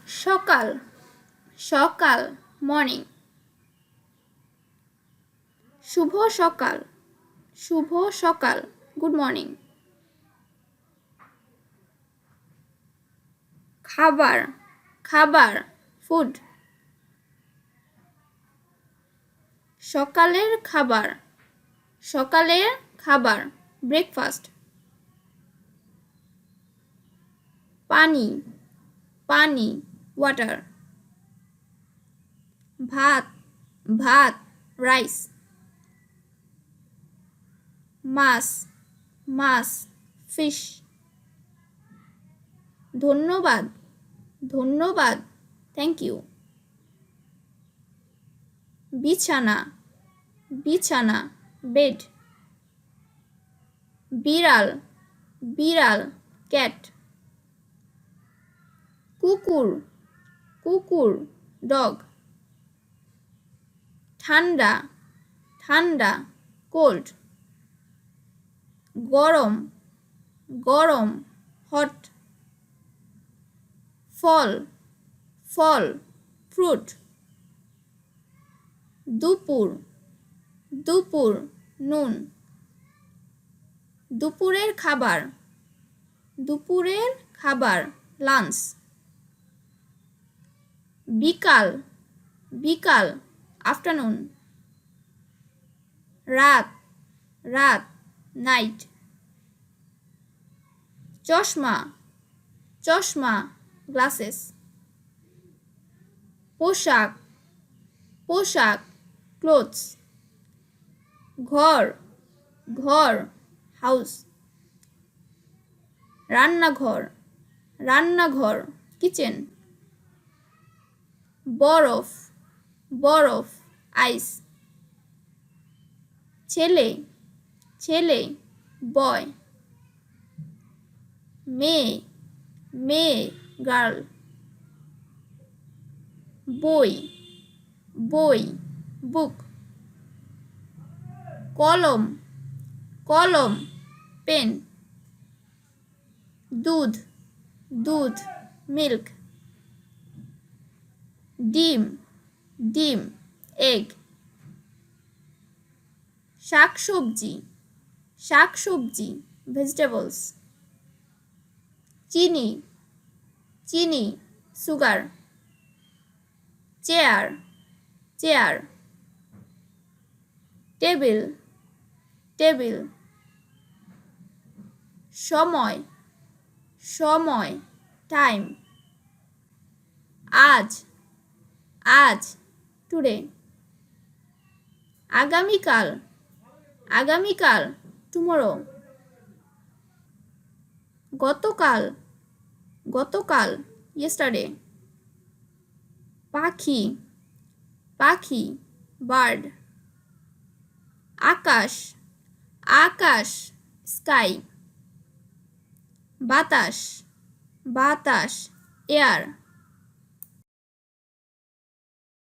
সকাল সকাল মর্নিং। শুভ সকাল শুভ সকাল গুড মর্নিং। খাবার খাবার ফুড। সকালের খাবার সকালের খাবার ব্রেকফাস্ট। পানি পানি ওয়াটার। ভাত ভাত রাইস। মাছ মাছ ফিশ। ধন্যবাদ ধন্যবাদ থ্যাংক ইউ। বিছানা বিছানা বেড। বিড়াল বিড়াল ক্যাট। কুকুর কুকুর ডগ। ঠান্ডা ঠান্ডা কোল্ড। গরম গরম হট। ফল ফল ফ্রুট। দুপুর দুপুর নুন। দুপুরের খাবার দুপুরের খাবার লাঞ্চ। বিকাল বিকাল আফটারনুন। রাত রাত নাইট। চশমা চশমা গ্লাসেস। পোশাক পোশাক ক্লোথস। ঘর ঘর হাউস। রান্নাঘর রান্নাঘর কিচেন। বরফ বরফ আইস। ছেলে ছেলে বয়। মেয়ে মেয়ে গার্ল। বই বই বুক। কলম কলম পেন। দুধ দুধ মিল্ক। ডিম ডিম এগ। শাকসবজি শাকসবজি ভেজিটেবলস। চিনি চিনি sugar. Chair chair. Table table. সময় সময় টাইম। আজ আজ টুডে। আগামীকাল আগামীকাল টুমরো। গতকাল গতকাল ইয়েস্টারডে। পাখি পাখি বার্ড। আকাশ আকাশ স্কাই। বাতাস বাতাস এয়ার।